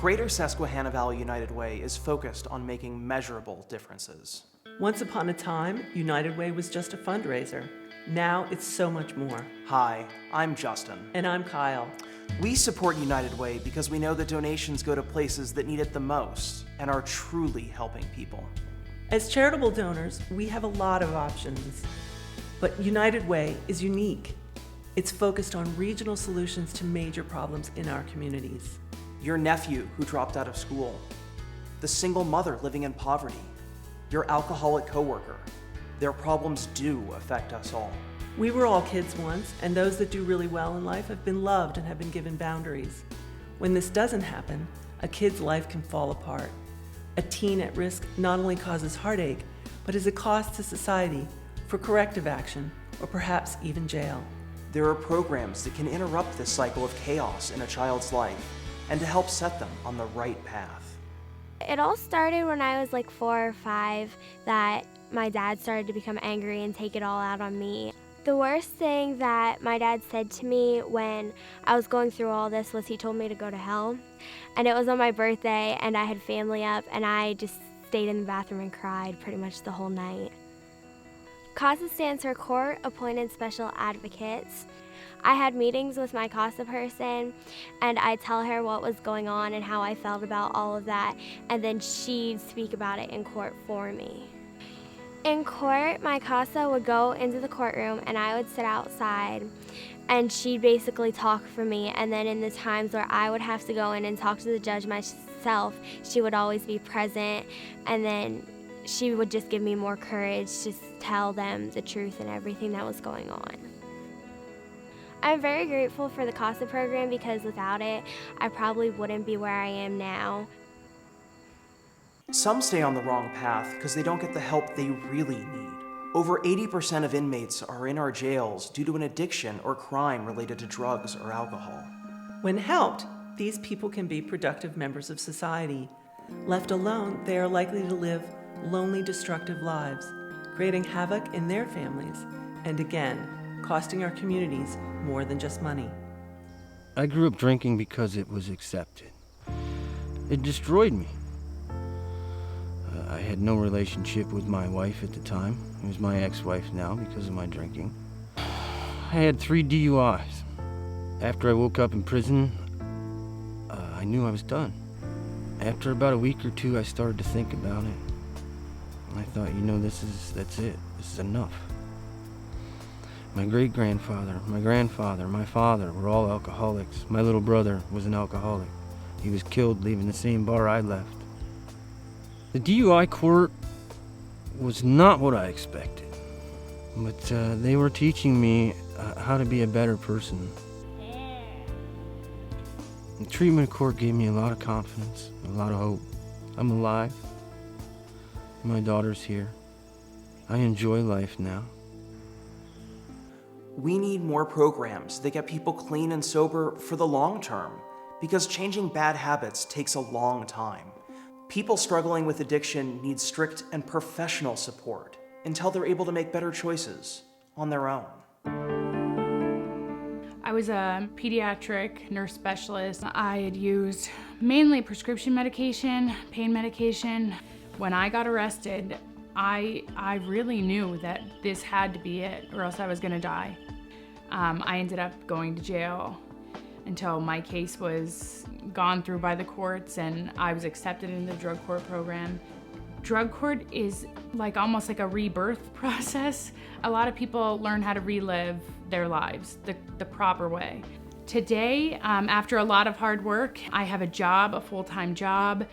Greater Susquehanna Valley United Way is focused on making measurable differences. Once upon a time, United Way was just a fundraiser. Now it's so much more. Hi, I'm Justin. And I'm Kyle. We support United Way because we know that donations go to places that need it the most and are truly helping people. As charitable donors, we have a lot of options. But United Way is unique. It's focused on regional solutions to major problems in our communities. Your nephew who dropped out of school, the single mother living in poverty, your alcoholic coworker. Their problems do affect us all. We were all kids once, and those that do really well in life have been loved and have been given boundaries. When this doesn't happen, a kid's life can fall apart. A teen at risk not only causes heartache, but is a cost to society for corrective action or perhaps even jail. There are programs that can interrupt this cycle of chaos in a child's life and to help set them on the right path. It all started when I was like 4 or 5, that my dad started to become angry and take it all out on me. The worst thing that my dad said to me when I was going through all this was he told me to go to hell. And it was on my birthday and I had family up and I just stayed in the bathroom and cried pretty much the whole night. CASA stands for Court Appointed Special Advocates. I had meetings with my CASA person and I'd tell her what was going on and how I felt about all of that, and then she'd speak about it in court for me. In court, my CASA would go into the courtroom and I would sit outside and she'd basically talk for me, and then in the times where I would have to go in and talk to the judge myself, she would always be present, and then she would just give me more courage to tell them the truth and everything that was going on. I'm very grateful for the CASA program because without it, I probably wouldn't be where I am now. Some stay on the wrong path because they don't get the help they really need. Over 80% of inmates are in our jails due to an addiction or crime related to drugs or alcohol. When helped, these people can be productive members of society. Left alone, they are likely to live lonely, destructive lives, creating havoc in their families, and again, costing our communities more than just money. I grew up drinking because it was accepted. It destroyed me. I had no relationship with my wife at the time. It was my ex-wife now because of my drinking. I had 3 DUIs. After I woke up in prison, I knew I was done. After about a week or 2, I started to think about it. I thought, that's it. This is enough. My great-grandfather, my grandfather, my father were all alcoholics. My little brother was an alcoholic. He was killed leaving the same bar I left. The DUI court was not what I expected, but they were teaching me how to be a better person. The treatment court gave me a lot of confidence, a lot of hope. I'm alive. My daughter's here. I enjoy life now. We need more programs that get people clean and sober for the long term, because changing bad habits takes a long time. People struggling with addiction need strict and professional support until they're able to make better choices on their own. I was a pediatric nurse specialist. I had used mainly prescription medication, pain medication. When I got arrested, I really knew that this had to be it or else I was gonna die. I ended up going to jail until my case was gone through by the courts and I was accepted into the drug court program. Drug court is almost like a rebirth process. A lot of people learn how to relive their lives the proper way. Today, after a lot of hard work, I have a job, a full-time job.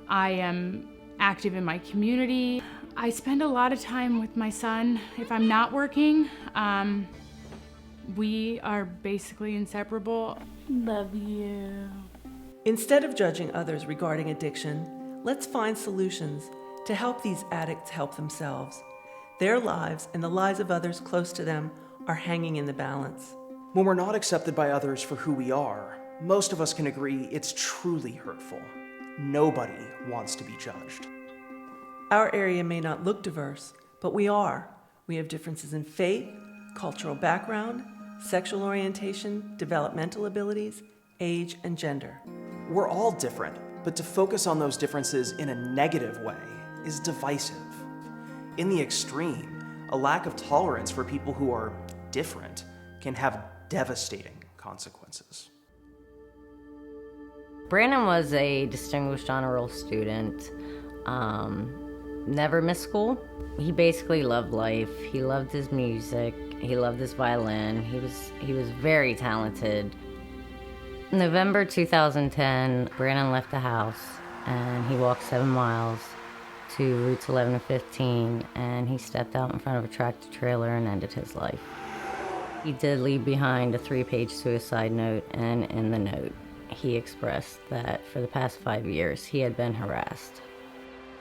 I am active in my community. I spend a lot of time with my son. If I'm not working, we are basically inseparable. Love you. Instead of judging others regarding addiction, let's find solutions to help these addicts help themselves. Their lives and the lives of others close to them are hanging in the balance. When we're not accepted by others for who we are, most of us can agree it's truly hurtful. Nobody wants to be judged. Our area may not look diverse, but we are. We have differences in faith, cultural background, sexual orientation, developmental abilities, age, and gender. We're all different, But to focus on those differences in a negative way is divisive. In the extreme, a lack of tolerance for people who are different can have devastating consequences. Brandon was a distinguished honor roll student, never missed school. He basically loved life. He loved his music. He loved his violin. He was very talented. In November 2010, Brandon left the house and he walked 7 miles to routes 11 and 15, and he stepped out in front of a tractor trailer and ended his life. He did leave behind a 3-page suicide note, and in the note, he expressed that for the past 5 years, he had been harassed.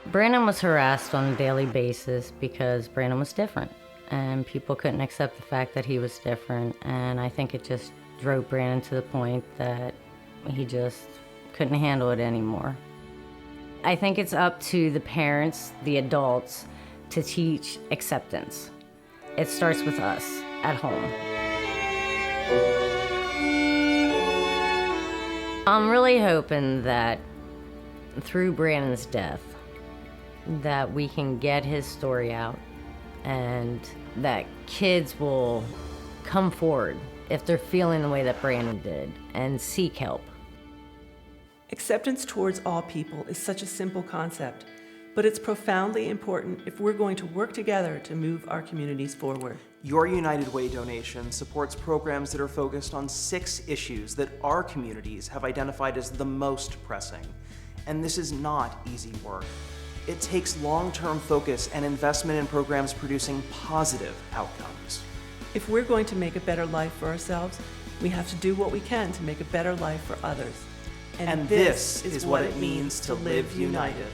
Brandon was harassed on a daily basis because Brandon was different, and people couldn't accept the fact that he was different, and I think it just drove Brandon to the point that he just couldn't handle it anymore. I think it's up to the parents, the adults, to teach acceptance. It starts with us at home. I'm really hoping that through Brandon's death, that we can get his story out and that kids will come forward if they're feeling the way that Brandon did and seek help. Acceptance towards all people is such a simple concept, but it's profoundly important if we're going to work together to move our communities forward. Your United Way donation supports programs that are focused on 6 issues that our communities have identified as the most pressing. And this is not easy work. It takes long-term focus and investment in programs producing positive outcomes. If we're going to make a better life for ourselves, we have to do what we can to make a better life for others. And this is what it means to live united.